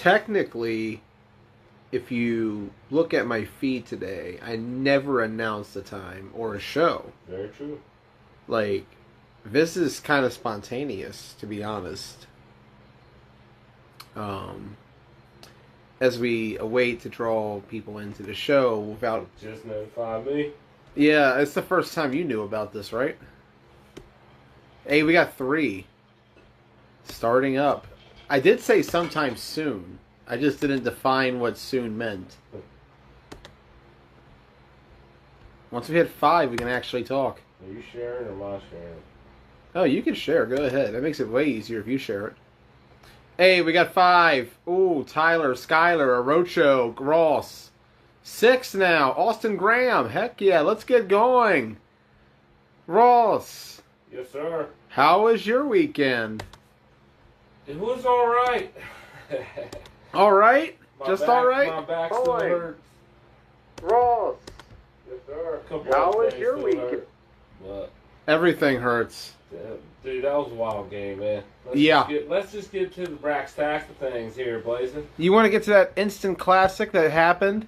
technically, if you look at my feed today, I never announced a time or a show. Very true. Like, this is kind of spontaneous, to be honest. As we await to draw people into the show without... Just notify me. Yeah, it's the first time you knew about this, right? Hey, we got 3. Starting up. I did say sometime soon. I just didn't define what soon meant. Once we hit 5, we can actually talk. Are you sharing or am I sharing? Oh, you can share. Go ahead. That makes it way easier if you share it. Hey, we got 5. Ooh, Tyler, Skyler, Arocho, Ross. 6 now. Austin Graham. Heck yeah, let's get going. Ross. Yes, sir. How was your weekend? It was all right. All right? Just all right? My back still hurts. Ross. Yes, sir. How was your weekend? But, Everything hurts. dude, that was a wild game, man. Let's just get to the brass tacks of things here, Blazing. You want to get to that instant classic that happened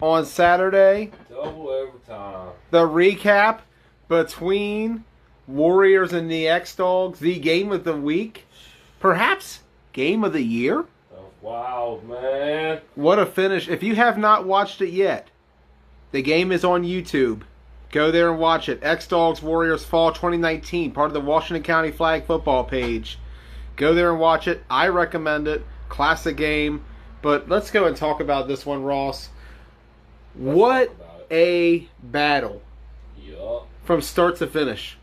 on Saturday? Double overtime. The recap between Warriors and the X-Dogs, the game of the week, perhaps game of the year. That was wild, man. What a finish. If you have not watched it yet, the game is on YouTube. Go there and watch it. X-Dogs Warriors Fall 2019, part of the Washington County Flag football page. Go there and watch it. I recommend it. Classic game. But let's go and talk about this one, Ross. What a battle. Yup. From start to finish.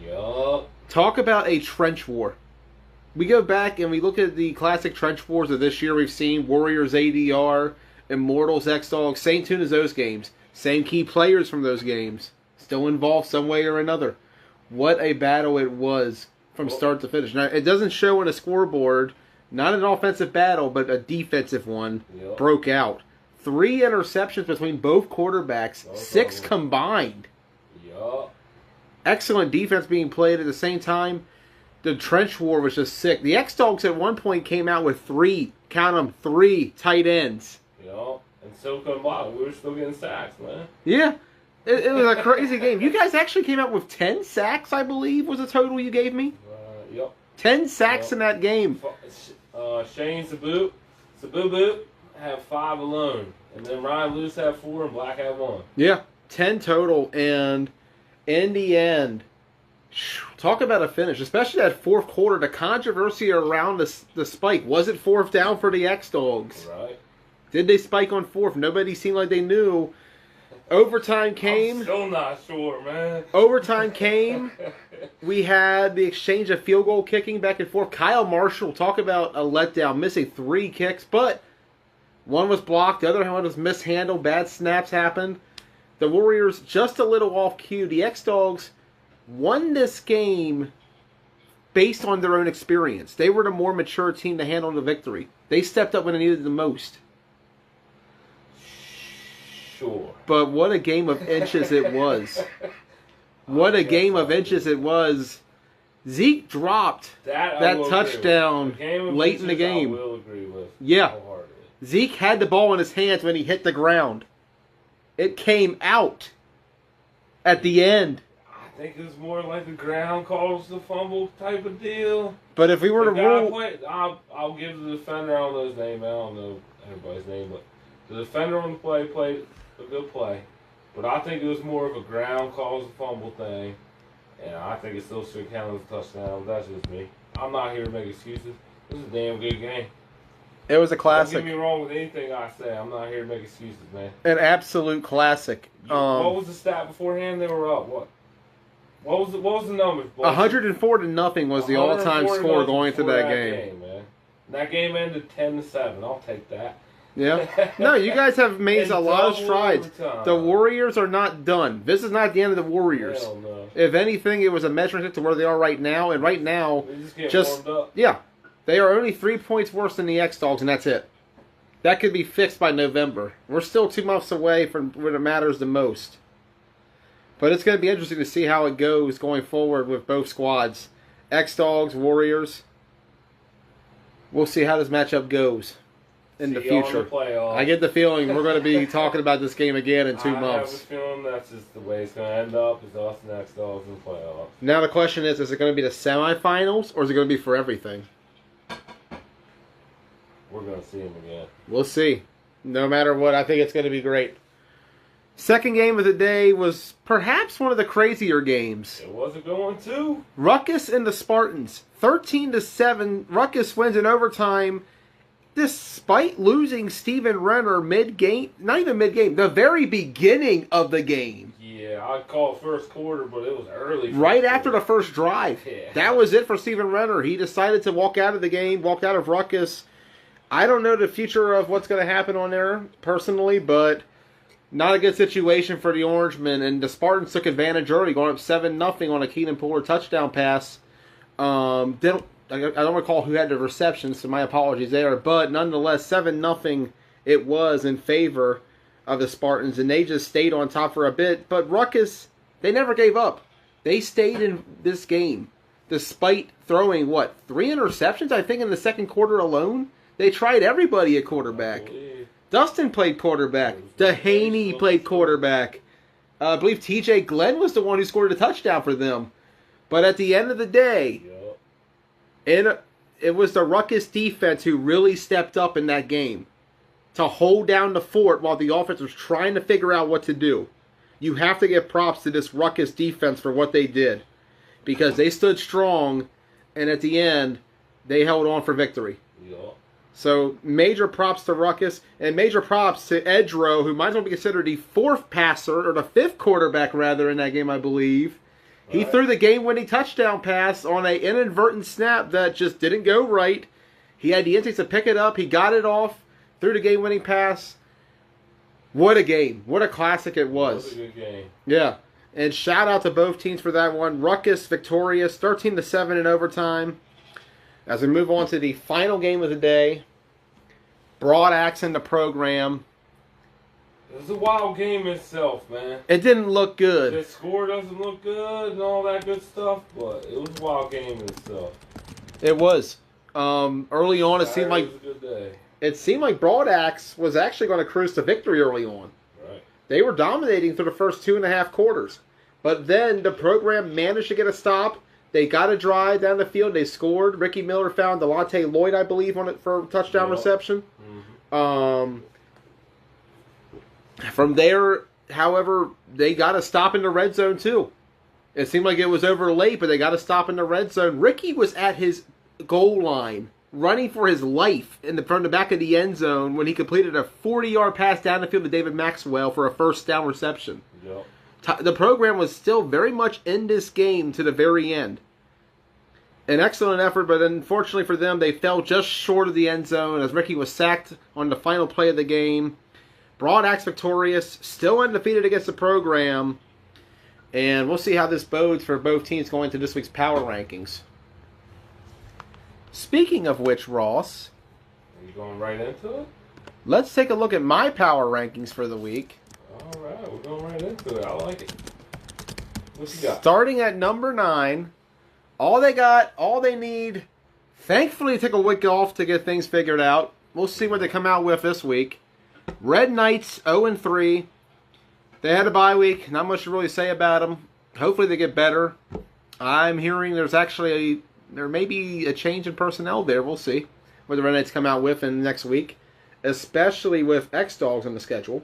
Yup. Talk about a trench war. We go back and we look at the classic trench wars of this year. We've seen Warriors ADR, Immortals, X-Dogs, same tune as those games. Same key players from those games. Still involved some way or another. What a battle it was from start to finish. Now, it doesn't show on a scoreboard. Not an offensive battle, but a defensive one broke out. 3 interceptions between both quarterbacks. 6 combined. Yup. Excellent defense being played at the same time. The trench war was just sick. The X-Dogs at one point came out with 3, count them, 3 tight ends. Yup. And so come by, we were still getting sacks, man. Yeah. It was a crazy game. You guys actually came out with 10 sacks, I believe, was the total you gave me? Yep. 10 sacks in that game. Shane Sabubu had 5 alone. And then Ryan Lewis had 4 and Black had 1. Yeah. 10 total. And in the end, talk about a finish. Especially that fourth quarter. The controversy around the spike. Was it 4th down for the X-Dogs? Right. Did they spike on 4th? Nobody seemed like they knew. Overtime came. I'm still not sure, man. Overtime came. We had the exchange of field goal kicking back and forth. Kyle Marshall, talk about a letdown, missing 3 kicks, but one was blocked, the other one was mishandled, bad snaps happened. The Warriors just a little off cue. The X-Dogs won this game based on their own experience. They were the more mature team to handle the victory. They stepped up when they needed it the most. Sure. But what a game of inches it was. What a game of inches it was. Zeke dropped that touchdown late in the game. I will agree with. Yeah. Zeke had the ball in his hands when he hit the ground. It came out at the end. I think it was more like the ground calls the fumble type of deal. But if we were to rule... I'll give the defender, I don't know his name, I don't know everybody's name, but the defender on the play played a good play. But I think it was more of a ground calls the fumble thing. And I think it still should count as a touchdown. That's just me. I'm not here to make excuses. It was a damn good game. It was a classic. Don't get me wrong with anything I say. I'm not here to make excuses, man. An absolute classic. What was the stat beforehand? They were up. What was the number? 104-0 was the all-time score going into that game. Man. That game ended 10-7. I'll take that. Yeah. No, you guys have made a lot of strides. The Warriors are not done. This is not the end of the Warriors. Hell no. If anything, it was a measuring stick to where they are right now. And right now, they just warmed up. Yeah, they are only 3 points worse than the X-Dogs, and that's it. That could be fixed by November. We're still 2 months away from when it matters the most. But it's going to be interesting to see how it goes going forward with both squads. X-Dogs, Warriors. We'll see how this matchup goes in the See y'all in future. the playoffs. I get the feeling we're going to be talking about this game again in 2 I have a months. feeling that's just the way it's going to end up. Is us next dogs in the playoffs. Now the question is it going to be the semifinals or is it going to be for everything? We're going to see them again. We'll see. No matter what, I think it's going to be great. Second game of the day was perhaps one of the crazier games. It wasn't going to. Ruckus and the Spartans, 13-7. Ruckus wins in overtime, despite losing Steven Renner mid-game. Not even mid-game, the very beginning of the game. Yeah, I'd call it first quarter, but it was early. Right after the first drive. Yeah. That was it for Steven Renner. He decided to walk out of the game, walk out of Ruckus. I don't know the future of what's going to happen on there, personally, but not a good situation for the Orangemen. And the Spartans took advantage early, going up 7-0 on a Keenan Pollard touchdown pass. I don't recall who had the reception, so my apologies there. But nonetheless, 7-0 it was in favor of the Spartans, and they just stayed on top for a bit. But Ruckus, they never gave up. They stayed in this game, despite throwing, 3 interceptions, I think, in the second quarter alone? They tried everybody at quarterback. Dustin played quarterback. Dehaney played quarterback. I believe T.J. Glenn was the one who scored a touchdown for them. But at the end of the day, it was the Ruckus defense who really stepped up in that game to hold down the fort while the offense was trying to figure out what to do. You have to give props to this Ruckus defense for what they did, because they stood strong, and at the end, they held on for victory. So, major props to Ruckus, and major props to Edro, who might as well be considered the fourth passer, or the fifth quarterback, rather, in that game, I believe. He threw the game-winning touchdown pass on an inadvertent snap that just didn't go right. He had the instincts to pick it up. He got it off, threw the game-winning pass. What a game. What a classic it was. That was a good game. Yeah. And shout out to both teams for that one. Ruckus victorious, 13-7 in overtime. As we move on to the final game of the day, Broad Axe in the program. It was a wild game itself, man. It didn't look good. The score doesn't look good and all that good stuff, but it was a wild game itself. It was. Early on, it seemed like was a good day. It seemed like Broad Axe was actually going to cruise to victory early on. Right. They were dominating through the first 2.5 quarters, but then the program managed to get a stop. They got a drive down the field. They scored. Ricky Miller found Delonte Lloyd, I believe, on it for a touchdown reception. Mm-hmm. From there, however, they got a stop in the red zone too. It seemed like it was over late, but they got a stop in the red zone. Ricky was at his goal line, running for his life from the back of the end zone when he completed a 40-yard pass down the field to David Maxwell for a first down reception. Yep. The program was still very much in this game to the very end. An excellent effort, but unfortunately for them, they fell just short of the end zone as Ricky was sacked on the final play of the game. Broad Axe victorious, still undefeated against the program, and we'll see how this bodes for both teams going to this week's power rankings. Speaking of which, Ross, Are you going right into it? let's take a look at my power rankings for the week. All right, we're going right into it. I like it. What you got? Starting at number 9, all they need, thankfully, to take a week off to get things figured out. We'll see what they come out with this week. Red Knights, 0-3. They had a bye week. Not much to really say about them. Hopefully they get better. I'm hearing there may be a change in personnel there. We'll see what the Red Knights come out with in the next week, especially with X-Dogs on the schedule.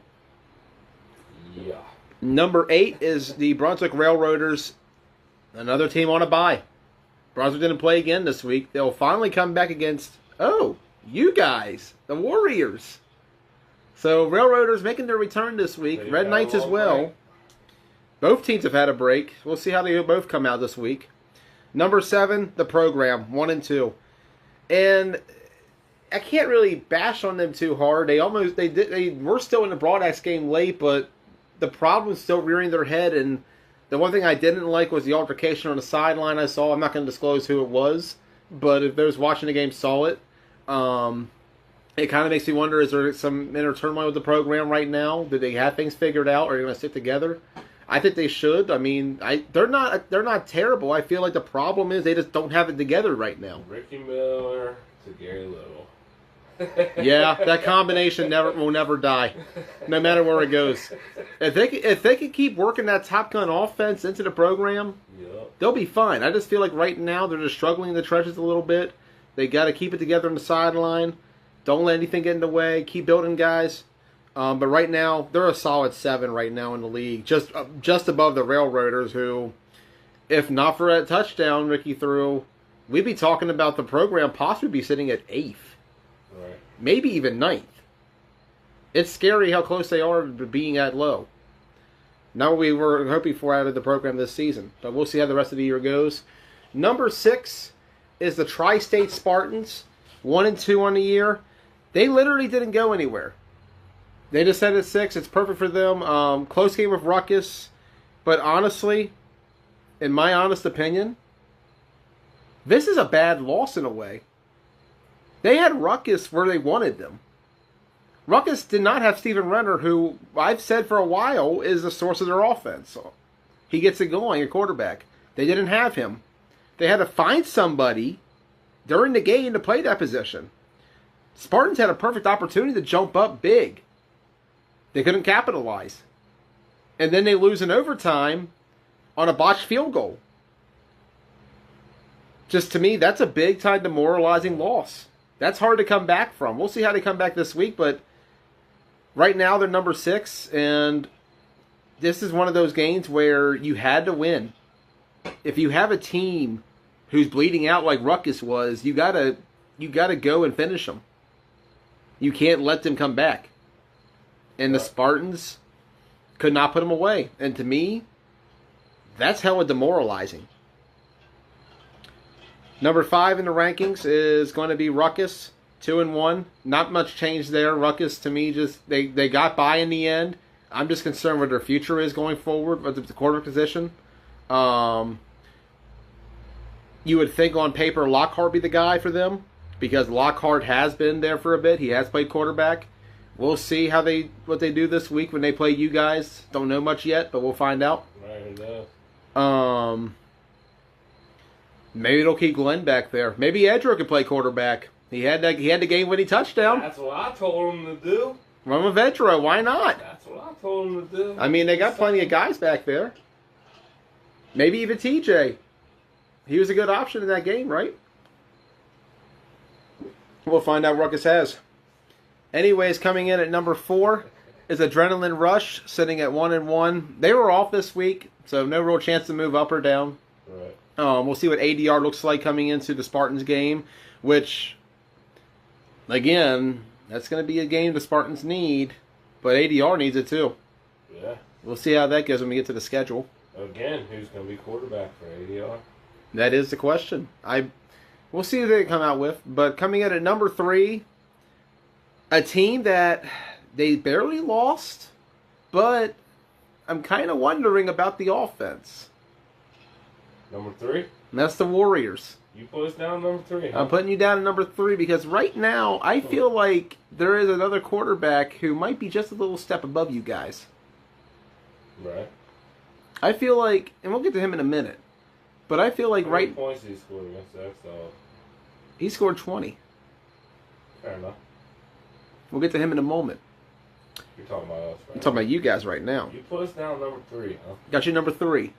Yeah. Number 8 is the Brunswick Railroaders, another team on a bye. Brunswick didn't play again this week. They'll finally come back against, you guys, the Warriors. So Railroaders making their return this week. They Red got Knights a as long well. break. Both teams have had a break. We'll see how they both come out this week. Number 7, the program, 1-2. And I can't really bash on them too hard. They were still in the Broad Axe game late, but the problem is still rearing their head. And the one thing I didn't like was the altercation on the sideline I saw. I'm not going to disclose who it was, but if those watching the game saw it, it kind of makes me wonder, is there some inner turmoil with the program right now? Do they have things figured out? Or are they going to stick together? I think they should. I mean, they're not terrible. I feel like the problem is they just don't have it together right now. Ricky Miller, to Gary Little. Yeah, that combination will never die, no matter where it goes. If they could keep working that Top Gun offense into the program, Yep. they'll be fine. I just feel like right now they're just struggling in the trenches a little bit. They got to keep it together on the sideline. Don't let anything get in the way. Keep building, guys. But right now they're a solid 7 right now in the league, just above the Railroaders, who, if not for that touchdown Ricky threw, we'd be talking about the program possibly be sitting at 8th. Right. Maybe even 9th. It's scary how close they are to being that low. Not what we were hoping for out of the program this season, but we'll see how the rest of the year goes. Number 6 is the Tri-State Spartans, 1-2 on the year. They literally didn't go anywhere. They just set at 6. It's perfect for them. Close game with Ruckus, but honestly, in my honest opinion, this is a bad loss in a way. They had Ruckus where they wanted them. Ruckus did not have Steven Renner, who I've said for a while is the source of their offense. He gets it going at quarterback. They didn't have him. They had to find somebody during the game to play that position. Spartans had a perfect opportunity to jump up big. They couldn't capitalize. And then they lose in overtime on a botched field goal. Just to me, that's a big-time demoralizing loss. That's hard to come back from. We'll see how they come back this week, but right now they're number 6, and this is one of those games where you had to win. If you have a team who's bleeding out like Ruckus was, you gotta go and finish them. You can't let them come back. And the Spartans could not put them away. And to me, that's hella demoralizing. Number 5 in the rankings is going to be Ruckus, 2-1. Not much change there. Ruckus, to me, just they got by in the end. I'm just concerned what their future is going forward with the quarterback position. You would think on paper Lockhart be the guy for them, because Lockhart has been there for a bit. He has played quarterback. We'll see what they do this week when they play you guys. Don't know much yet, but we'll find out. Right, Maybe they'll keep Glenn back there. Maybe Edro could play quarterback. He had the game-winning touchdown. That's what I told him to do. Run with Edro. Why not? That's what I told him to do. I mean, they got plenty of guys back there. Maybe even TJ. He was a good option in that game, right? We'll find out what Ruckus has. Anyways, coming in at number 4 is Adrenaline Rush, sitting at 1-1. They were off this week, so no real chance to move up or down. Right. We'll see what ADR looks like coming into the Spartans game, which, again, that's going to be a game the Spartans need, but ADR needs it too. Yeah. We'll see how that goes when we get to the schedule. Again, who's going to be quarterback for ADR? That is the question. We'll see who they come out with. But coming in at number 3, a team that they barely lost, but I'm kind of wondering about the offense. Number 3? And that's the Warriors. You put us down number 3. Huh? I'm putting you down at number 3 because right now I feel like there is another quarterback who might be just a little step above you guys. Right. I feel like, and we'll get to him in a minute, but I feel like How many points did he score against the X-Dogs? he scored 20. Fair enough. We'll get to him in a moment. You're talking about us, right? I'm talking about you guys right now. You put us down number 3, huh? Got you number 3. Okay.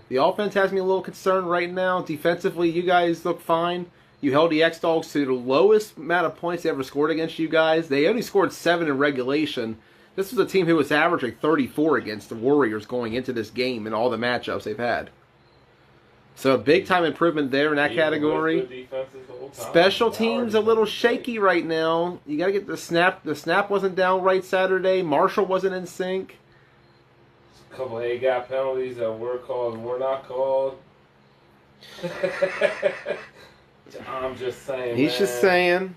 The offense has me a little concerned right now. Defensively, you guys look fine. You held the X-Dogs to the lowest amount of points they ever scored against you guys. They only scored 7 in regulation. This was a team who was averaging 34 against the Warriors going into this game in all the matchups they've had. So a big-time improvement there in that category. Special teams a little shaky right now. You got to get the snap. The snap wasn't down right Saturday. Marshall wasn't in sync. A couple of A-gap penalties that were called and were not called. I'm just saying. He's just saying.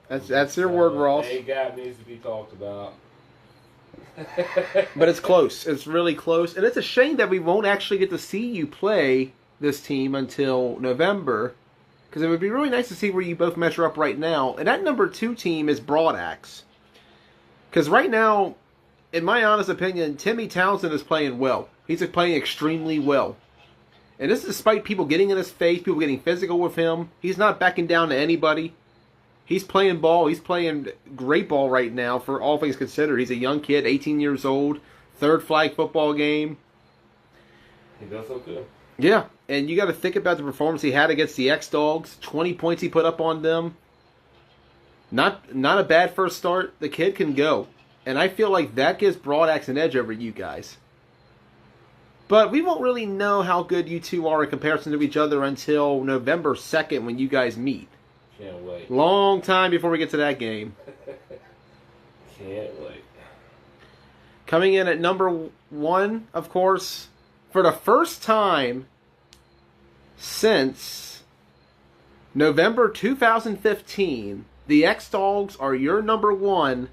That's your word, Ross. A-gap needs to be talked about. But it's close. It's really close. And it's a shame that we won't actually get to see you play this team until November, because it would be really nice to see where you both measure up right now. And that number 2 team is Broadaxe. Because right now, in my honest opinion, Timmy Townsend is playing well. He's playing extremely well. And this is despite people getting in his face, people getting physical with him. He's not backing down to anybody. He's playing ball. He's playing great ball right now for all things considered. He's a young kid, 18 years old, third flag football game. He does look good. Yeah, and you got to think about the performance he had against the X-Dogs. 20 points he put up on them. Not a bad first start. The kid can go. And I feel like that gives Broad Axe an edge over you guys. But we won't really know how good you two are in comparison to each other until November 2nd when you guys meet. Can't wait. Long time before we get to that game. Can't wait. Coming in at number 1, of course, for the first time since November 2015, the X-Dogs are your number 1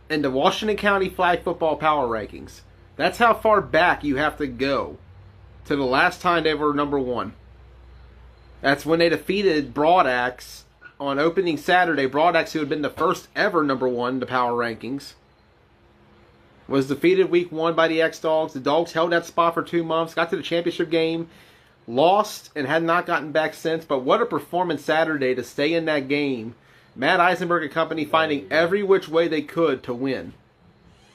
in the Washington County Flag Football Power Rankings. That's how far back you have to go to the last time they were number 1. That's when they defeated Broad Axe on opening Saturday. Broad Axe, who had been the first ever number 1 in the Power Rankings, was defeated week 1 by the X-Dogs. The Dogs held that spot for 2 months, got to the championship game, lost, and had not gotten back since. But what a performance Saturday to stay in that game. Matt Eisenberg and company finding every which way they could to win.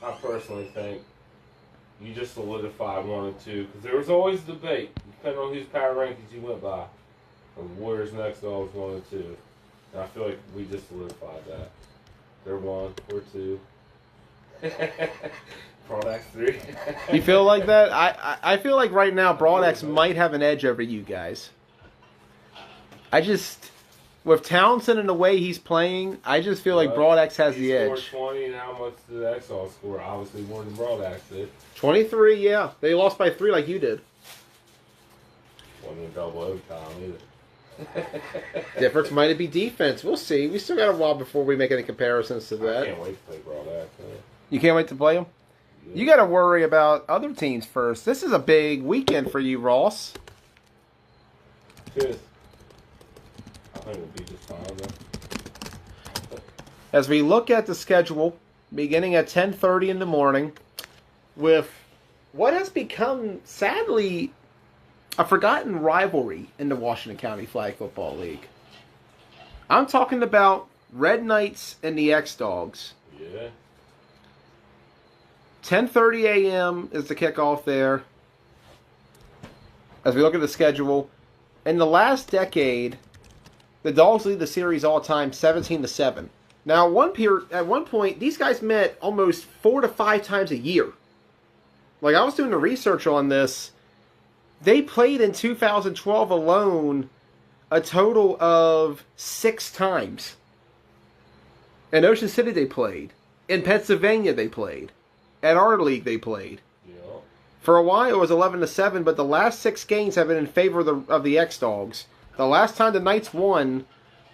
I personally think you just solidified 1 and 2 because there was always debate depending on whose power rankings you went by. The Warriors and X-Dogs 1 and 2, and I feel like we just solidified that. They're 1, we're 2. Broad Axe 3. You feel like that? I feel like right now Broad Axe might have an edge over you guys. With Townsend and the way he's playing, I just feel like Broad Axe has the edge. He scored 20, and how much did the X-Dogs score? Obviously more than Broad Axe did. 23, yeah. They lost by 3 like you did. Wasn't a double overtime either. Difference might be defense. We'll see. We still got a while before we make any comparisons to that. I can't wait to play Broad Axe. You can't wait to play them? Yeah. You got to worry about other teams first. This is a big weekend for you, Ross. Cheers. I think we'll be just fine though. As we look at the schedule, beginning at 10:30 in the morning, with what has become, sadly, a forgotten rivalry in the Washington County Flag Football League. I'm talking about Red Knights and the X-Dogs. Yeah. 10:30 a.m. is the kickoff there. As we look at the schedule, in the last decade, the Dogs lead the series all time 17-7. Now, at one point, these guys met almost 4 to 5 times a year. Like, I was doing the research on this. They played in 2012 alone a total of 6 times. In Ocean City, they played. In Pennsylvania, they played. At our league, they played. Yeah. For a while, it was 11-7, but the last 6 games have been in favor of the X-Dogs. The last time the Knights won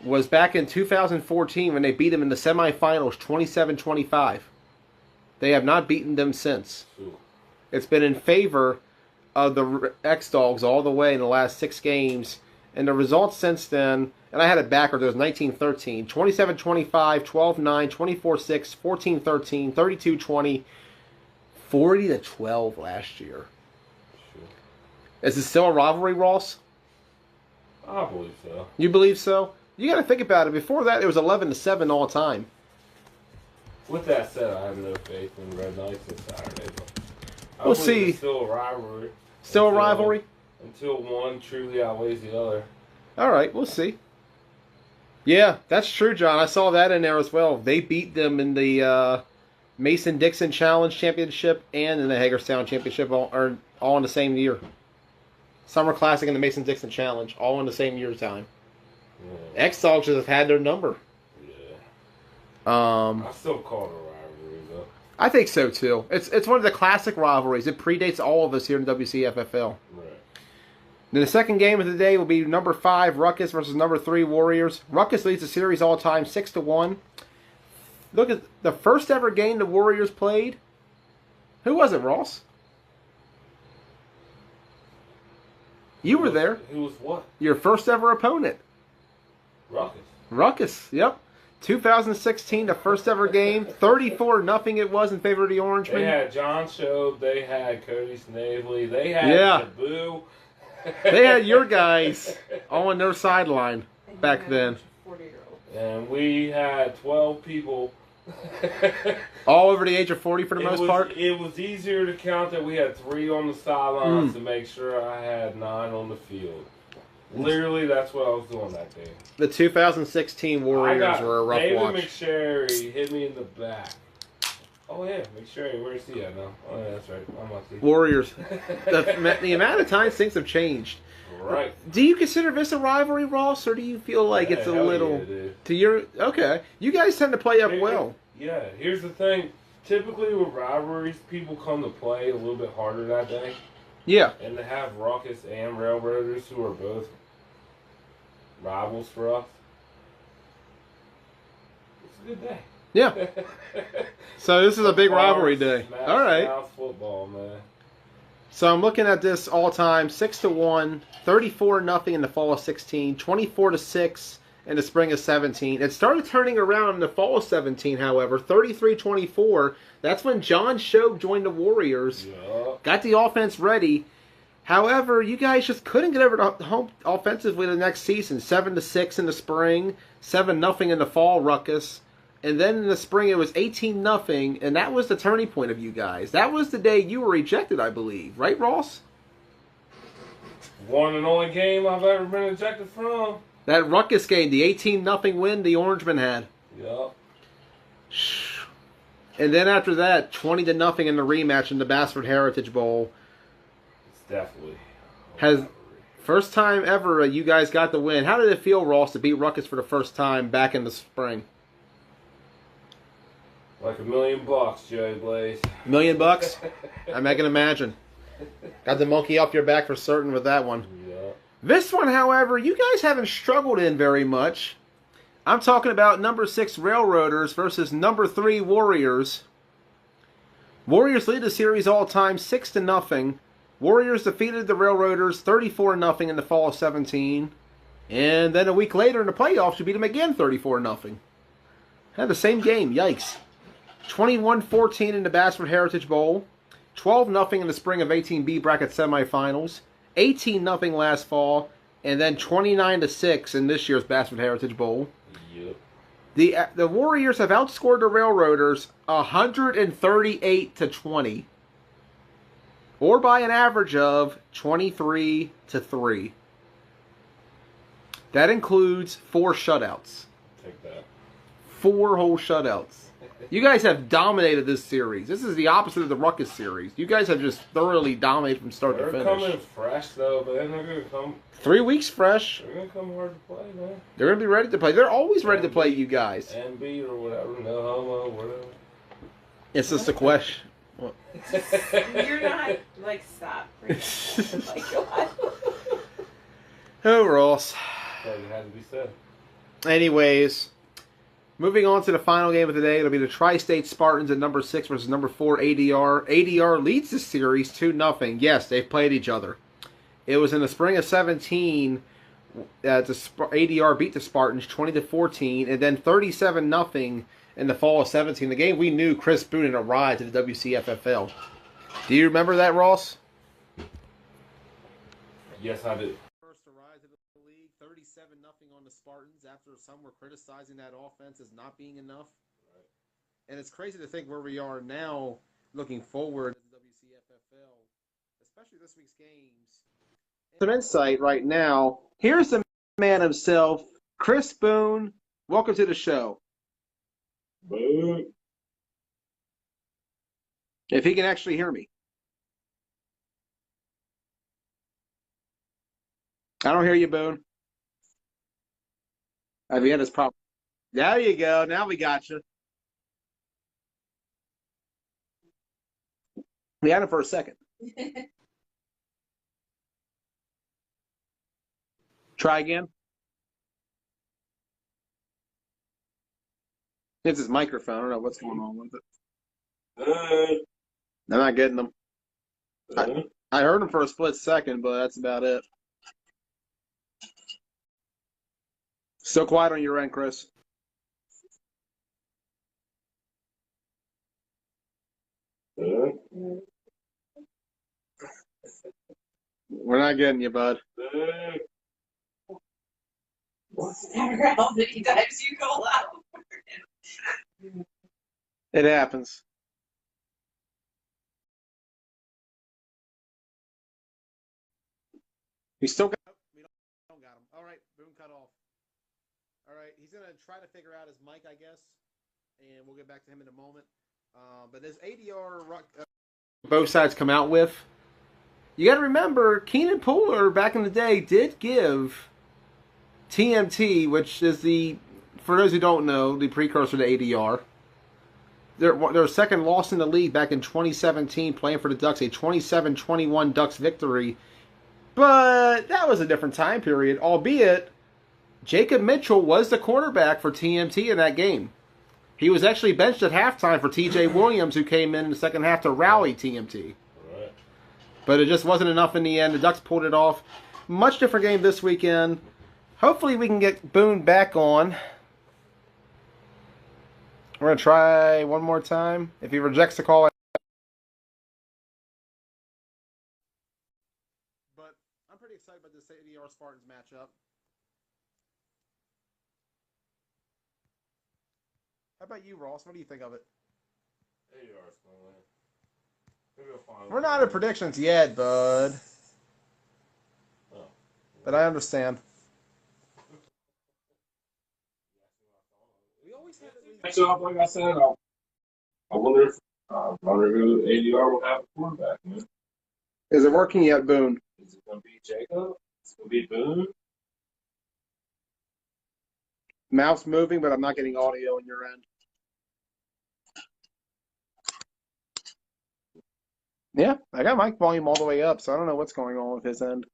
was back in 2014 when they beat them in the semifinals 27-25. They have not beaten them since. Ooh. It's been in favor of the X-Dogs all the way in the last 6 games. And the results since then, and I had it backward, there was 19-13, 27-25, 12-9, 24-6, 14-13, 32-20, 40-12 last year. Sure. Is it still a rivalry, Ross? I believe so. You believe so? You got to think about it. Before that, it was 11-7 all the time. With that said, I have no faith in Red Knights this Saturday. But We'll see. It's still a rivalry. Still a rivalry? Until one truly outweighs the other. All right, we'll see. Yeah, that's true, John. I saw that in there as well. They beat them in the Mason-Dixon Challenge Championship and in the Hagerstown Championship all in the same year. Summer Classic and the Mason-Dixon Challenge, all in the same year's time. Yeah. X-Dogs should have had their number. Yeah. I still call it a rivalry, though. I think so, too. It's one of the classic rivalries. It predates all of us here in WCFFL. Right. Then the second game of the day will be number 5, Ruckus versus number 3, Warriors. Ruckus leads the series all time 6-1. Look at the first ever game the Warriors played. Who was it, Ross? You were there. Who was what? Your first ever opponent. Ruckus. Ruckus, yep. 2016, the first ever game. 34-0 it was in favor of the Orangemen. They had John Shobe. They had Cody Snavely. They had Shabu. They had your guys all on their sideline back then. and we had 12 people. All over the age of 40 for the most part? It was easier to count that we had 3 on the sidelines to make sure I had 9 on the field. Literally, that's what I was doing that day. The 2016 Warriors were a rough watch. David McSherry hit me in the back. Oh, yeah, McSherry, where's he at now? Oh, yeah, that's right. I'm lucky. Warriors. the amount of times things have changed. Right. Do you consider this a rivalry, Ross, or do you feel like it's a little... to your... Okay. You guys tend to play up well. Yeah, here's the thing. Typically with rivalries, people come to play a little bit harder that day. Yeah. And to have Ruckus and Railroaders, who are both rivals for us, it's a good day. Yeah. So this is a big rivalry day. All right. Football, man. So I'm looking at this all time: 6-1, 34-0 in the fall of 16, 24-6 in the spring of 17. It started turning around in the fall of 17, however, 33-24. That's when John Shope joined the Warriors. Yeah. Got the offense ready. However, you guys just couldn't get over the hump offensively the next season. 7-6 in the spring, 7-0 in the fall ruckus. And then in the spring, it was 18-0, and that was the turning point of you guys. That was the day you were rejected, I believe. Right, Ross? One and only game I've ever been ejected from. That ruckus game, the 18-0 win the Orangemen had. Yep. And then after that, 20-0 in the rematch in the Bassford Heritage Bowl. It's definitely. First time ever you guys got the win. How did it feel, Ross, to beat Ruckus for the first time back in the spring? Like $1 million, Joey Blaze. $1 million? I can imagine. Got the monkey off your back for certain with that one. Yeah. This one, however, you guys haven't struggled in very much. I'm talking about number 6 Railroaders versus number 3 Warriors. Warriors lead the series all time 6-0. Warriors defeated the Railroaders 34-0 in the fall of 17. And then a week later in the playoffs, you beat them again 34-0. Had the same game. Yikes. 21-14 in the Bassford Heritage Bowl. 12-0 in the spring of 18B bracket semifinals. 18-0 last fall. And then 29-6 in this year's Bassford Heritage Bowl. Yep. The Warriors have outscored the Railroaders 138-20. Or by an average of 23-3. That includes 4 shutouts. Take that. 4 whole shutouts. You guys have dominated this series. This is the opposite of the Ruckus series. You guys have just thoroughly dominated from start to finish. They're coming fresh, though, man. They're going to come... 3 weeks fresh. They're going to come hard to play, man. They're going to be ready to play. They're always ready to play you guys. MB or whatever. No homo, whatever. It's just a question. You're not, like, stop. Oh, my God. Oh, Ross. But it had to be said. Anyways, moving on to the final game of the day. It'll be the Tri-State Spartans at number 6 versus number 4 ADR. ADR leads the series 2-0. Yes, they've played each other. It was in the spring of 17 ADR beat the Spartans 20-14, and then 37-0 in the fall of 17. The game we knew Chris Boone had a ride to the WCFFL. Do you remember that, Ross? Yes, I do. First to rise in the league, 37-0 on the Spartans after some were criticizing that offense as not being enough. Right. And it's crazy to think where we are now looking forward to the WCFFL, especially this week's games. Some insight right now. Here's the man himself, Chris Boone. Welcome to the show. Boone. If he can actually hear me. I don't hear you, Boone. Have you had this problem? There you go. Now we got you. We had him for a second. Try again. It's his microphone. I don't know what's going on with it. I'm not getting them. I heard him for a split second, but that's about it. Still quiet on your end, Chris. We're not getting you, bud. No matter how many times you go out. It happens. We still got. We don't got him. All right, boom, cut off. All right, he's gonna try to figure out his mic, I guess, and we'll get back to him in a moment. But this ADR both sides come out with. You got to remember, Keenan Pooler back in the day did give TMT, which is the, for those who don't know, the precursor to ADR. Their second loss in the league back in 2017, playing for the Ducks, a 27-21 Ducks victory. But that was a different time period, albeit Jacob Mitchell was the quarterback for TMT in that game. He was actually benched at halftime for TJ Williams, who came in the second half to rally TMT. Right. But it just wasn't enough in the end. The Ducks pulled it off. Much different game this weekend. Hopefully we can get Boone back on. We're going to try one more time. If he rejects the call. But I'm pretty excited about this ADR Spartans matchup. How about you, Ross? What do you think of it? ADR's going to win. Maybe I'll find We're not at predictions yet, bud. Oh. But I understand. We always have at least... So, like I said, I wonder if who ADR will have a quarterback, man. Is it working yet, Boone? Is it going to be Jacob? Is it going to be Boone? Mouse moving, but I'm not getting audio on your end. Yeah, I got mic volume all the way up, so I don't know what's going on with his end.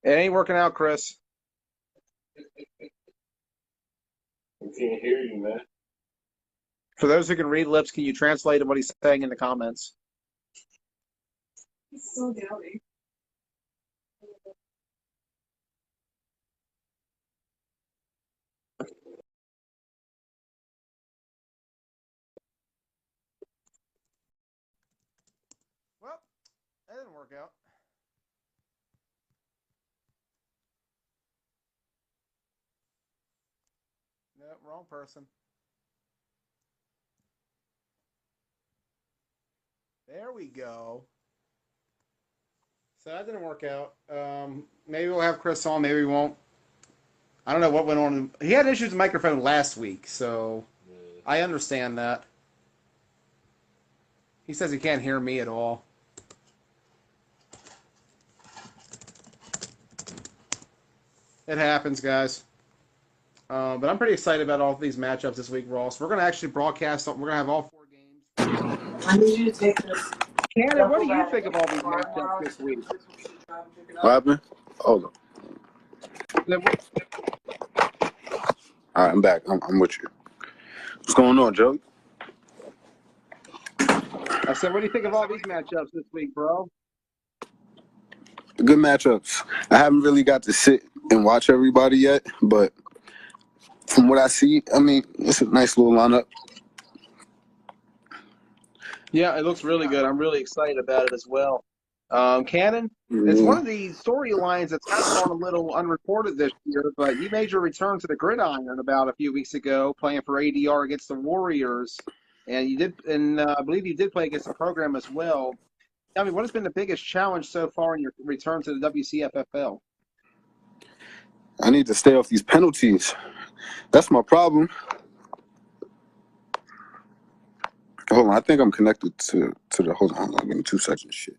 It ain't working out, Chris. I can't hear you, man. For those who can read lips, can you translate what he's saying in the comments? He's so doubting. Well, that didn't work out. No, wrong person. There we go. So that didn't work out. Maybe we'll have Chris on, maybe we won't. I don't know what went on. He had issues with the microphone last week, so I understand that. He says he can't hear me at all. It happens, guys. But I'm pretty excited about all these matchups this week, Ross. We're going to actually broadcast. We're going to have all 4 games. I need you to take this. Cannon, what do you think of all these matchups this week? What happened? Hold on. All right, I'm back. I'm with you. What's going on, Joey? I said, what do you think of all these matchups this week, bro? Good matchups. I haven't really got to sit and watch everybody yet, but from what I see, I mean, it's a nice little lineup. Yeah, it looks really good. I'm really excited about it as well. Cannon, it's one of the storylines that's kind of gone a little unreported this year, but you made your return to the gridiron about a few weeks ago, playing for ADR against the Warriors, and you did, and I believe you did play against the program as well. I mean, what has been the biggest challenge so far in your return to the WCFFL? I need to stay off these penalties. That's my problem. Hold on, I think I'm connected to the. Hold on, give me 2 seconds. Shit.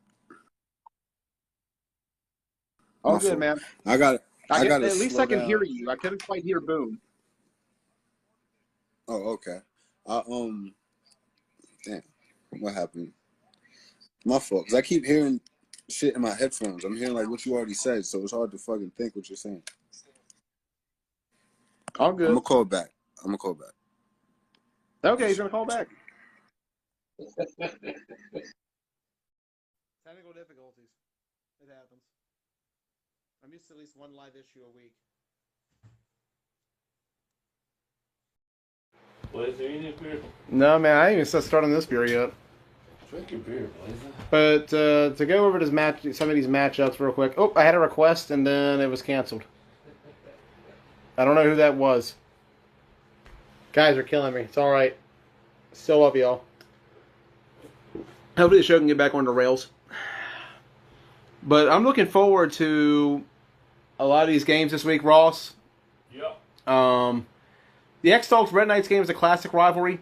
All good, man. I got it. At least I can hear you. I couldn't quite hear Boone. Oh, okay. Damn, what happened? My fault. Cause I keep hearing shit in my headphones. I'm hearing like what you already said, so it's hard to fucking think what you're saying. All good. I'm gonna call back. Okay, he's gonna call back. Technical difficulties. It happens. I'm used to at least one live issue a week. What is there any period? No, man, I ain't even started this beer yet. Drink your beer, Blazer. But to go over some of these matchups real quick. Oh, I had a request and then it was canceled. I don't know who that was. Guys are killing me. It's all right. Still love y'all. Hopefully the show can get back on the rails. But I'm looking forward to a lot of these games this week, Ross. Yep. The X-Dogs Red Knights game is a classic rivalry.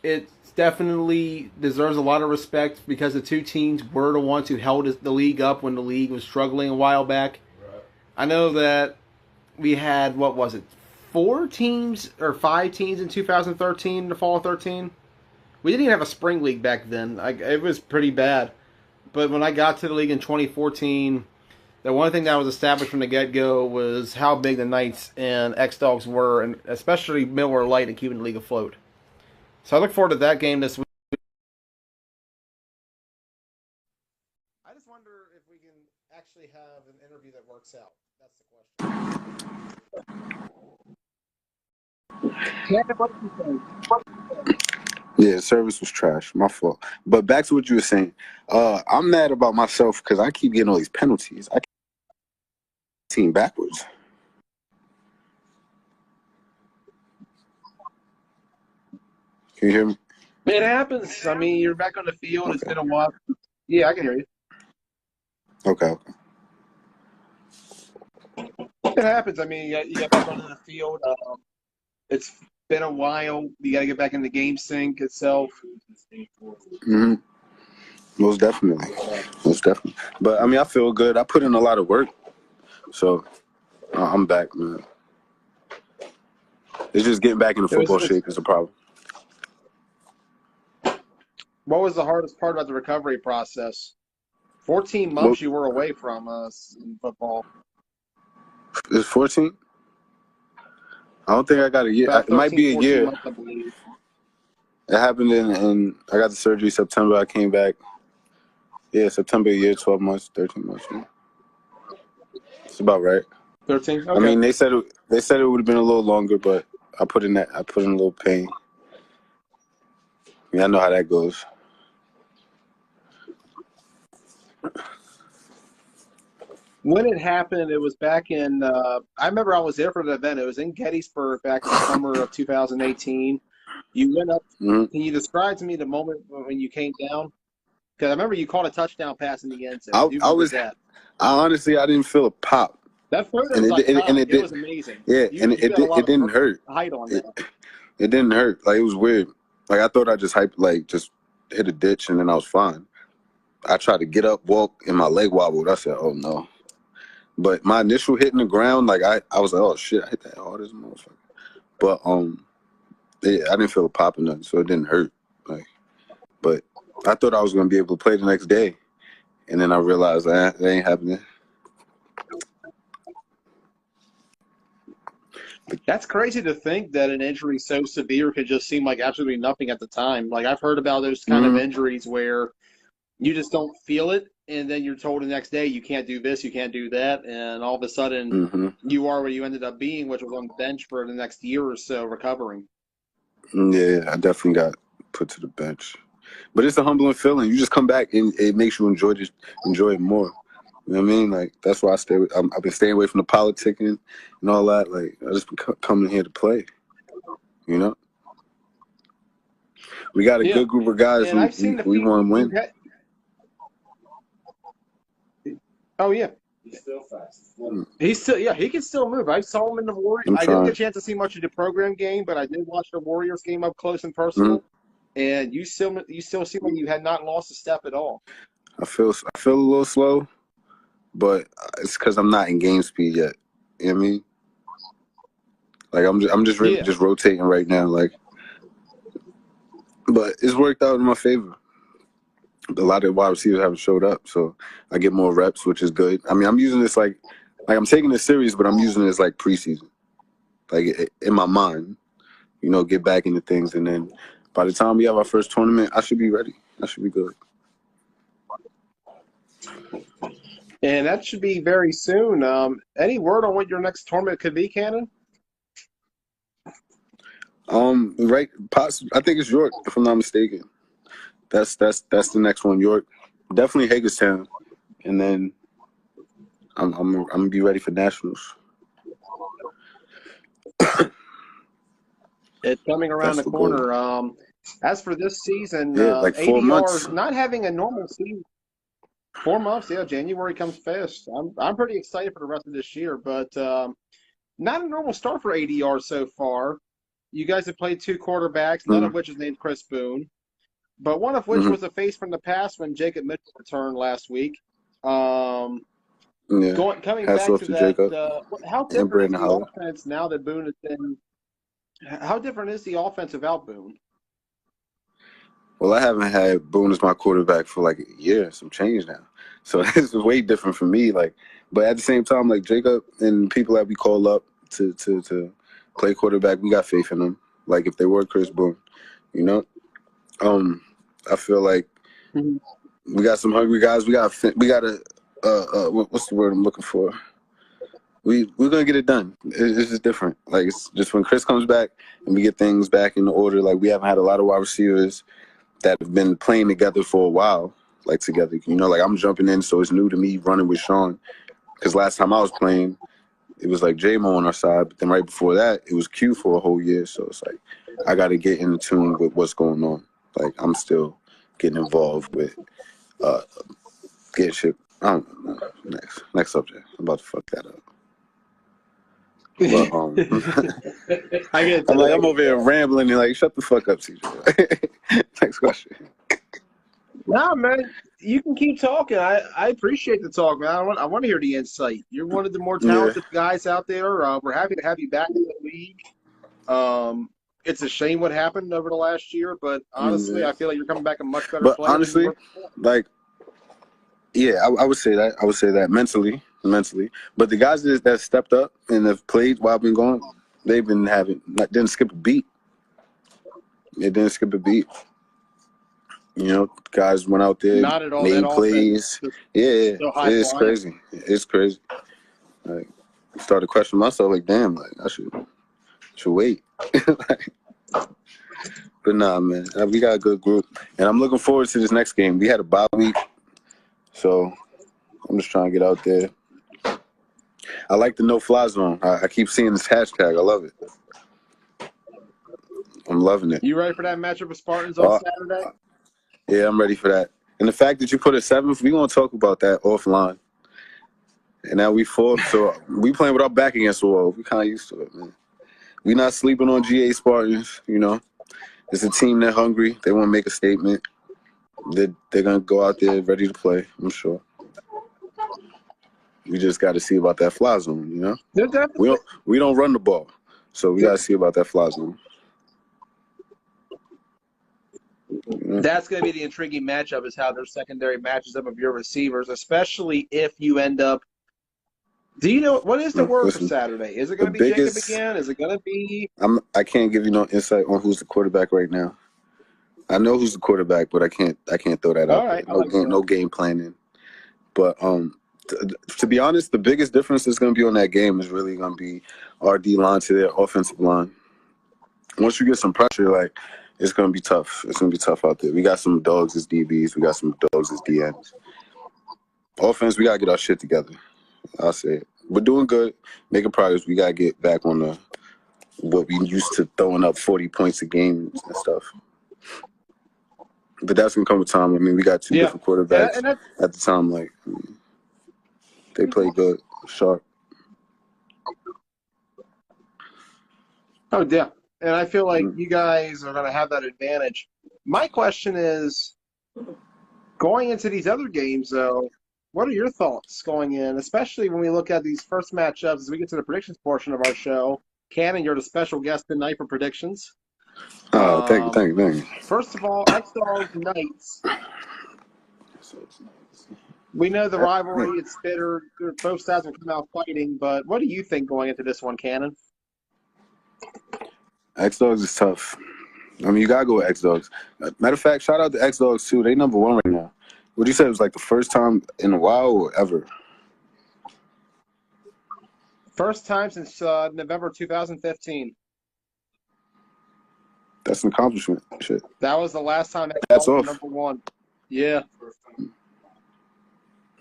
It definitely deserves a lot of respect because the two teams were the ones who held the league up when the league was struggling a while back. Right. I know that we had, what was it, 4 teams or 5 teams in 2013, in the fall of 13? We didn't even have a spring league back then. It was pretty bad. But when I got to the league in 2014, the one thing that was established from the get-go was how big the Knights and X-Dogs were, and especially Miller Lite and keeping the league afloat. So I look forward to that game this week. I just wonder if we can actually have an interview that works out. That's the question. Yeah, service was trash. My fault. But back to what you were saying. I'm mad about myself because I keep getting all these penalties. I keep team backwards. Can you hear me? It happens. I mean, you're back on the field. It's been a while. Yeah, I can hear you. Okay. It happens. I mean, you got back onto the field. It's been a while. You got to get back in the game sync itself. Mm-hmm. Most definitely. Most definitely. But, I mean, I feel good. I put in a lot of work. So, I'm back, man. It's just getting back into football shape is a problem. What was the hardest part about the recovery process? 14 months you were away from us in football. It's 14? I don't think I got a year. It might be a year. Months, I believe. It happened in I got the surgery September. I came back. Yeah, September, a year, 12 months, 13 months. Yeah. It's about right. 13. Okay. I mean, they said it would have been a little longer, but I put in a little pain. I mean, I know how that goes. When it happened, it was back in. I remember I was there for the event. It was in Gettysburg back in the summer of 2018. You went up. Mm-hmm. Can you describe to me the moment when you came down? Because I remember you caught a touchdown pass in the end zone. I honestly, I didn't feel a pop. That photo was amazing. Yeah, it didn't hurt. Height on that. It didn't hurt. Like, it was weird. Like, I thought I just just hit a ditch and then I was fine. I tried to get up, walk, and my leg wobbled. I said, "Oh no!" But my initial hitting the ground, like I was like, "Oh shit!" I hit that hard as a motherfucker. But I didn't feel a pop or nothing, so it didn't hurt. Like, but I thought I was gonna be able to play the next day, and then I realized that ain't happening. That's crazy to think that an injury so severe could just seem like absolutely nothing at the time. Like, I've heard about those kind of injuries where you just don't feel it, and then you're told the next day you can't do this, you can't do that, and all of a sudden you are where you ended up being, which was on the bench for the next year or so recovering. Yeah, I definitely got put to the bench. But it's a humbling feeling. You just come back and it makes you enjoy it more. You know what I mean? Like, that's why I've been staying away from the politicking and all that. Like, I just been coming here to play. You know? We got a good group of guys who we want to win. Oh, yeah. He's still fast. He can still move. I saw him in the Warriors. I didn't get a chance to see much of the program game, but I did watch the Warriors game up close and personal. And you still seem like you had not lost a step at all. I feel a little slow, but it's because I'm not in game speed yet. You know what I mean? Like, I'm just really just rotating right now. Like, but it's worked out in my favor. A lot of wide receivers haven't showed up, so I get more reps, which is good. I mean, I'm using this like I'm taking this serious, but I'm using this like preseason, like in my mind, you know, get back into things, and then by the time we have our first tournament, I should be ready. I should be good. And that should be very soon. Any word on what your next tournament could be, Cannon? Right, I think it's York, if I'm not mistaken. That's the next one. York, definitely Hagerstown, and then I'm gonna be ready for nationals. It's coming around That's the the goal. corner. As for this season, Yeah, like 4 months. ADR not having a normal season. 4 months, yeah. January comes fast. I'm pretty excited for the rest of this year, but not a normal start for ADR so far. You guys have played two quarterbacks, none of which is named Chris Boone, but one of which Mhm. was a face from the past when Jacob Mitchell returned last week. Um, Yeah. coming Hats back off to to that, Jacob how and different is Brandon the Howell. offense now that Boone has been? How different is the offense without Boone? Well, I haven't had Boone as my quarterback for like a year, some change now. So it's way different for me. Like, but at the same time, like Jacob and people that we call up to play quarterback, we got faith in them. Like if they were Chris Boone, you know. I feel like Mhm. we got some hungry guys. We got a what's the word I'm looking for? We're gonna get it done. It's just different. Like it's just when Chris comes back and we get things back in order. Like we haven't had a lot of wide receivers that have been playing together for a while, like together. You know, like I'm jumping in, so it's new to me running with Sean. Because last time I was playing, it was like J-Mo on our side, but then right before that, it was Q for a whole year. So it's like I got to get in tune with what's going on. Like I'm still getting involved with getting shit. I don't know. Next subject. I'm about to fuck that up. But I get it. I'm like I'm over here rambling and like shut the fuck up, CJ. Next question. Nah, man, you can keep talking. I appreciate the talk, man. I want to hear the insight. You're one of the more Yeah. talented guys out there. We're happy to have you back in the league. It's a shame what happened over the last year, but honestly, Yeah. I feel like you're coming back a much better But player than you honestly, were before. like, yeah, I would say that. I would say that mentally. But the guys that stepped up and have played while I've been gone, they've been didn't skip a beat. They didn't skip a beat. You know, guys went out there, Not at all. made That plays. offense Yeah, still high it's flying. crazy. It's crazy. Like, I started questioning myself. Like, damn, like I should wait. Like, but nah, man, we got a good group, and I'm looking forward to this next game. We had a bye week, so I'm just trying to get out there. I like the no-fly zone. I keep seeing this hashtag. I love it. I'm loving it. You ready for that matchup with Spartans on Saturday? Yeah, I'm ready for that. And the fact that you put a 7th, we're going to talk about that offline. And now we 4th, so we playing with our back against the wall. We kind of used to it, man. We not sleeping on GA Spartans, you know. It's a team that's hungry. They want to make a statement. They're going to go out there ready to play, I'm sure. We just got to see about that fly zone, you know. They're definitely. We don't run the ball, so we got to see about that fly zone. That's going to be the intriguing matchup, is how their secondary matches up of your receivers, especially if you end up. Do you know what is the word for Saturday? Is it going to be Jacob again? Is it going to be? I can't give you no insight on who's the quarterback right now. I know who's the quarterback, but I can't throw that out Right, there. No game planning. But to be honest, the biggest difference that's going to be on that game is really going to be our D line to their offensive line. Once you get some pressure, like, it's going to be tough. It's going to be tough out there. We got some dogs as DBs. We got some dogs as DNs. Offense, we got to get our shit together. I'll say it. We're doing good, making progress. We got to get back on what we used to throwing up 40 points a game and stuff. But that's going to come with time. I mean, we got two different quarterbacks at the time. Like, they play good, sharp. Oh, yeah. And I feel like you guys are going to have that advantage. My question is, going into these other games, though, what are your thoughts going in, especially when we look at these first matchups as we get to the predictions portion of our show? Cannon, you're the special guest tonight for predictions. Thank you. First of all, X-Dogs Knights. We know the rivalry, it's bitter. Both sides will come out fighting, but what do you think going into this one, Cannon? X-Dogs is tough. I mean, you got to go with X-Dogs. Matter of fact, shout out to X-Dogs, too. They number 1 right now. What you said, it was like the first time in a while or ever? First time since November 2015. That's an accomplishment. Shit. That was the last time X That's Dogs were off. number one. Yeah.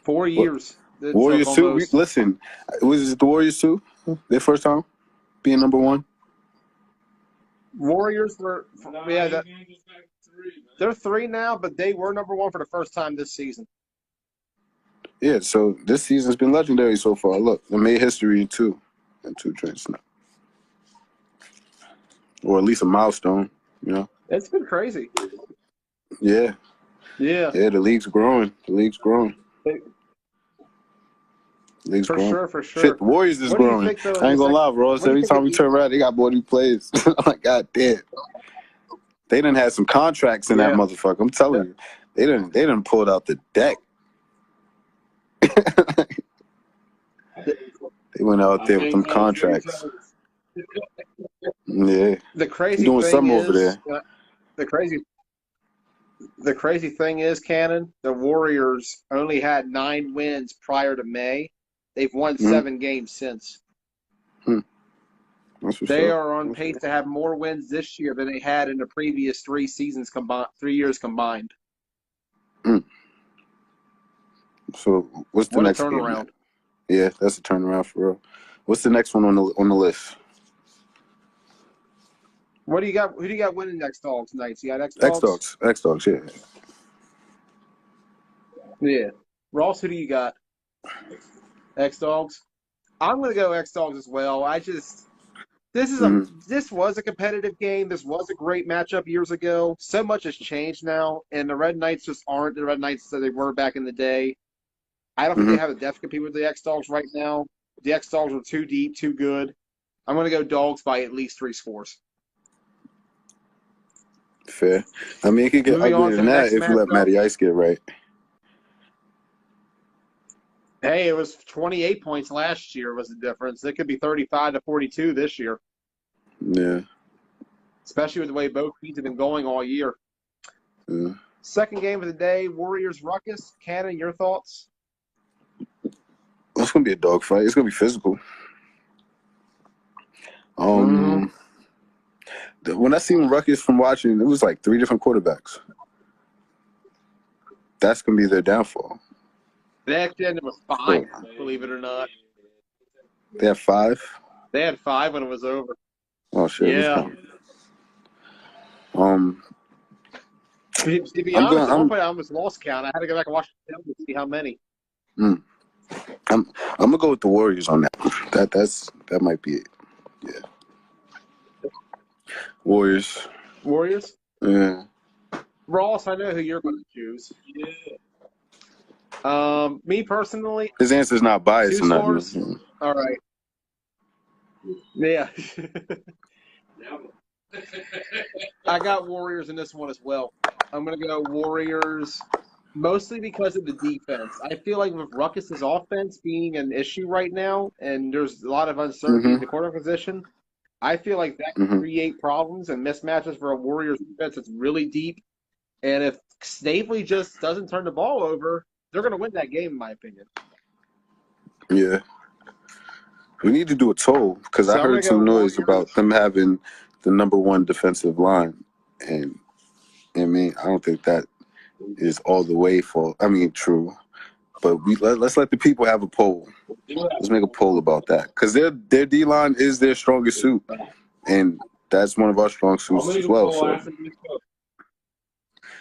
4 years. It took Warriors too. almost. Listen, was it the Warriors too? Their first time being number one. Warriors were, Nah, yeah, you that, can't just back to 3, man. they're 3 now, but they were number one for the first time this season. Yeah. So this season's been legendary so far. Look, they made history in 2 drinks now, or at least a milestone. You know. It's been crazy. Yeah. Yeah, Yeah. The league's growing. The league's growing. They- The league's for growing. sure, for sure. Shit, the Warriors is What do you growing. think, though? I ain't gonna lie, Ross. what do you Every think time of we the- turn around, they got more new players. I'm like, God damn. They done had some contracts in that Yeah. motherfucker. I'm telling you. They done pulled out the deck. They went out there with them contracts. Yeah. The crazy Doing thing something is, over there. The crazy thing is, Cannon, the Warriors only had 9 wins prior to May. They've won Mhm. 7 games since. That's what's They up. are on pace to have more wins this year than they had in the previous 3 seasons combined, 3 years combined. So what's the What a next game? turnaround. Yeah, that's a turnaround for real. What's the next one on the list? What do you got? Who do you got winning next Dogs nights? You got X Dogs? X-Dogs, yeah. Yeah. Ross, who do you got? X Dogs. I'm gonna go X Dogs as well. This was a competitive game. This was a great matchup years ago. So much has changed now, and the Red Knights just aren't the Red Knights that they were back in the day. I don't think they have a depth to compete with the X Dogs right now. The X Dogs are too deep, too good. I'm gonna go Dogs by at least 3 scores. Fair. I mean, it could get Moving on uglier to than the that next if you let matchup. Matty Ice get right. Hey, it was 28 points last year was the difference. It could be 35 to 42 this year, Yeah. especially with the way both teams have been going all year. Yeah. Second game of the day, Warriors Ruckus. Cannon, your thoughts? It's gonna be a dogfight. It's gonna be physical. When I seen Ruckus from watching, it was like 3 different quarterbacks. That's gonna be their downfall. They actually ended with 5, believe it or not. They have 5. They had 5 when it was over. Oh shit! Yeah. Let's count. To be I'm honest, gonna- at one point I almost lost count. I had to go back and watch the film to see how many. I'm gonna go with the Warriors on that. That might be it. Yeah. Warriors. Warriors? Yeah. Ross, I know who you're going to choose. Me personally, His answer's not biased 2 or scores? nothing. All right. Yeah. I got Warriors in this one as well. I'm going to go Warriors mostly because of the defense. I feel like with Ruckus' offense being an issue right now, and there's a lot of uncertainty in the quarterback position, I feel like that can create problems and mismatches for a Warriors defense that's really deep. And if Snavely just doesn't turn the ball over, they're going to win that game, in my opinion. Yeah. We need to do a toll because So I I'm gonna heard some go noise Warriors. about them having the number 1 defensive line, and I mean I don't think that is all the way true. But let's let the people have a poll. Let's make a poll about that because their D line is their strongest suit, and that's one of our strong suits as well. So,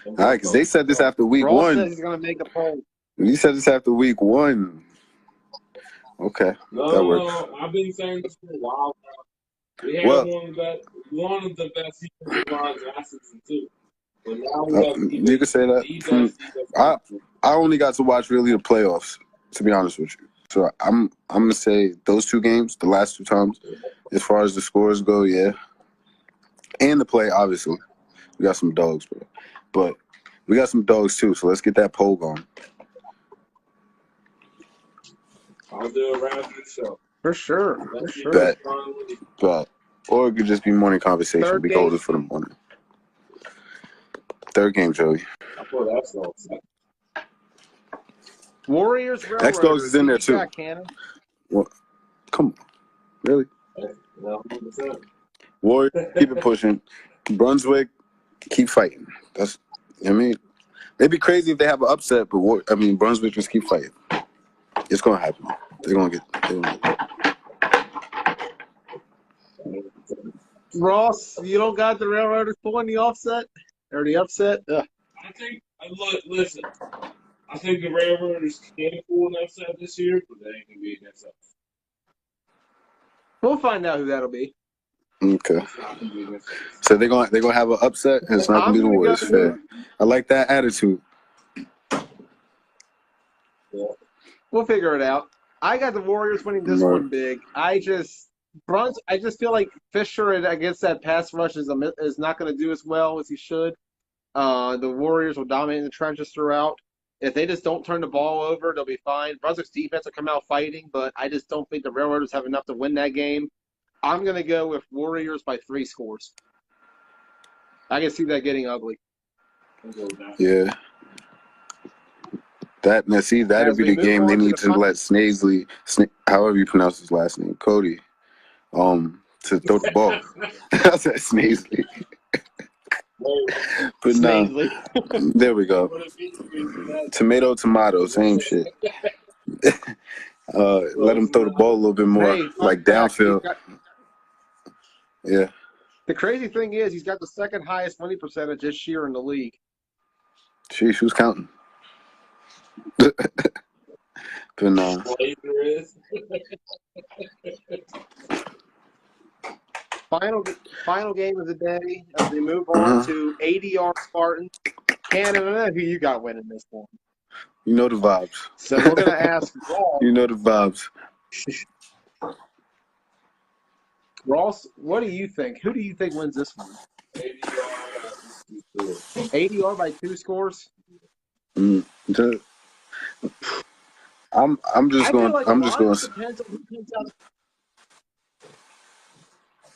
all right, because they said this after week Ross 1. says he's going to make a poll. You said this after week 1. Okay, that works. No, I've been saying this for a while now. We had one of the best defensive lines last season too. But now we have You can say that. I only got to watch really the playoffs, to be honest with you. So I'm gonna say those 2 games, the last 2 times, as far as the scores go, yeah. And the play, obviously. We got some dogs, bro. But we got some dogs too, so let's get that poll going. I'll do it right after the show. For sure. For sure. Bet. But, or it could just be morning conversation. Third Be game. golden for the morning. Third game, Joey. I thought that's all set. Warriors, X-Dogs is in there, too. Got Cannon. Come on. Really? No, 100%. Warriors, keep it pushing. Brunswick, keep fighting. That's, I mean, it'd be crazy if they have an upset, but Brunswick just keep fighting. It's gonna happen. They're gonna get. Ross, you don't got the Railroaders pulling the offset or the upset? Ugh. I think. Listen. I think the Railroaders can pull an upset this year, but they ain't gonna be against us. We'll find out who that'll be. Okay. It's not gonna be against us. So they're gonna have an upset, and it's not gonna be the Warriors. Fair. I like that attitude. We'll figure it out. I got the Warriors winning this one big. I just feel like Fisher against that pass rush is not going to do as well as he should. The Warriors will dominate in the trenches throughout. If they just don't turn the ball over, they'll be fine. Brunswick's defense will come out fighting, but I just don't think the Railroaders have enough to win that game. I'm going to go with Warriors by 3 scores. I can see that getting ugly. Yeah. That'd be the game they need to let Snaisley, however you pronounce his last name, Cody, to throw the ball. I said Snaisley. But no, there we go. Tomato, same shit. Let him throw the ball a little bit more, like downfield. Yeah. The crazy thing is, he's got the second highest winning percentage this year in the league. Sheesh, who's counting? But no. Final game of the day as we move on to ADR Spartans. Cannon, I don't know who you got winning this one. You know the vibes. So we're going to ask Ross. You know the vibes. Ross, what do you think? Who do you think wins this one? ADR by 2 scores? I'm just going.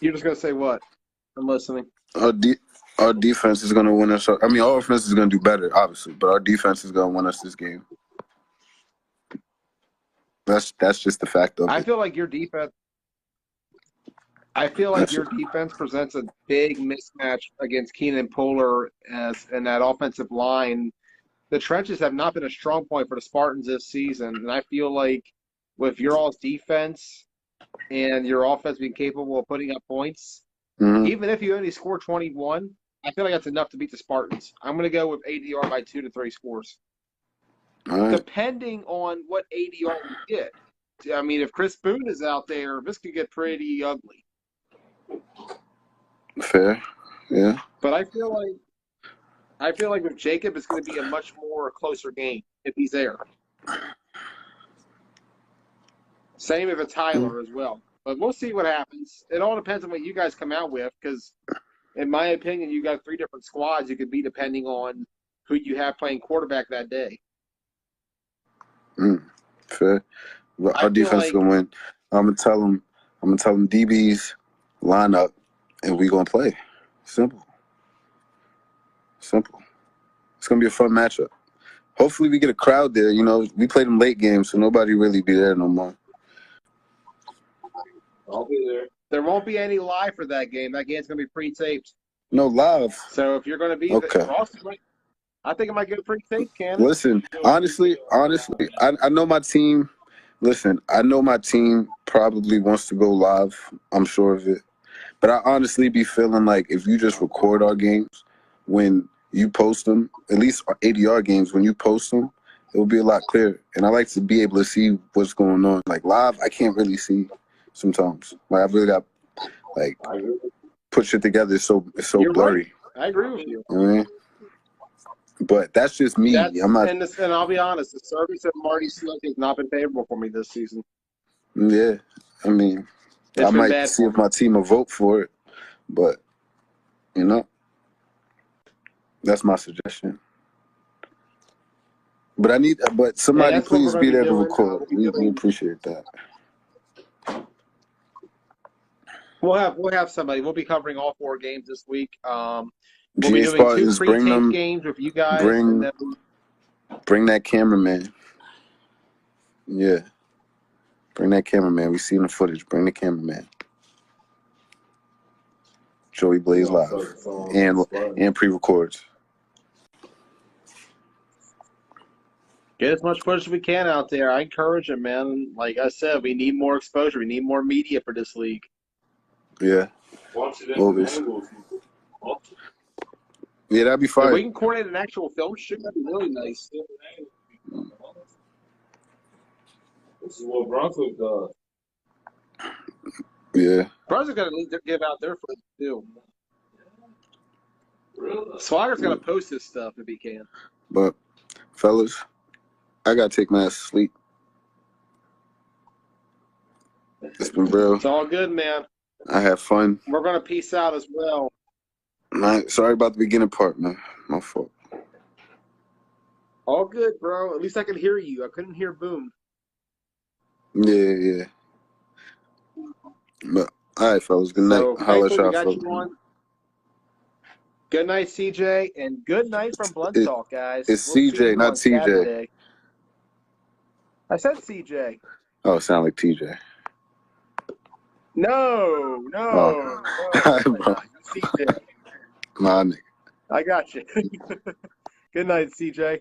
You're just going to say what? I'm listening. Our defense is going to win us. I mean, our offense is going to do better, obviously, but our defense is going to win us this game. That's just the fact of it. I feel like your defense presents a big mismatch against Keenan Polar and that offensive line. The trenches have not been a strong point for the Spartans this season, and I feel like with your all's defense and your offense being capable of putting up points, even if you only score 21, I feel like that's enough to beat the Spartans. I'm going to go with ADR by 2 to 3 scores. Right. Depending on what ADR we get. I mean, if Chris Boone is out there, this could get pretty ugly. Fair, yeah. But I feel like with Jacob, it's going to be a much more closer game if he's there. Same if it's Tyler as well. But we'll see what happens. It all depends on what you guys come out with because, in my opinion, you got 3 different squads you could be depending on who you have playing quarterback that day. Fair. But our defense is gonna win. I'm gonna tell them DBs line up and we gonna play. Simple. It's gonna be a fun matchup. Hopefully we get a crowd there. You know, we play them late games, so nobody really be there no more. I'll be there. There won't be any live for that game. That game's gonna be pre-taped. No live. So if you're gonna be I think it might get pre-taped, Cannon. Listen, honestly, I know my team. Listen, I know my team probably wants to go live. I'm sure of it. But I honestly be feeling like if you just record our games, when you post them, at least our ADR games, when you post them, it will be a lot clearer. And I like to be able to see what's going on. Like live, I can't really see sometimes. Like I've really got put shit together. It's so blurry. Right. I agree with you. You know what I mean? But that's just me. I'm not. And I'll be honest, the service of Marty Slick has not been favorable for me this season. Yeah, I mean, I might see if my team will vote for it, but you know, that's my suggestion. But somebody please be there to record. We appreciate that. We'll have somebody. We'll be covering all 4 games this week. We'll GA be doing 2 Spartans, pre-taped games with you guys. Bring that cameraman. Yeah. Bring that cameraman. We seen the footage. Bring the cameraman. Joey Blaze Live and pre-records. Get as much footage as we can out there. I encourage it, man. Like I said, we need more exposure. We need more media for this league. Yeah. Watch it Always. angles. Yeah, that'd be If fine. we can coordinate an actual film shoot, that'd be really nice. This is what Brunswick does. Yeah. Brunswick got to give out their footage too. Really? Swagger's got to post this stuff if he can. But, fellas, I gotta take my ass to sleep. It's been real. It's all good, man. I had fun. We're gonna peace out as well. Sorry about the beginning part, man. My fault. All good, bro. At least I could hear you. I couldn't hear Boom. Yeah. But all right, fellas. Good night. So Holla at thankfully we y'all, got fellas. you on. Good night, CJ, and good night from Blunt It- Talk, guys. it's see CJ, you not on TJ. Saturday. I said CJ. Oh, sound like TJ. No, Oh. no, CJ. My nigga. I got you. Good night, CJ.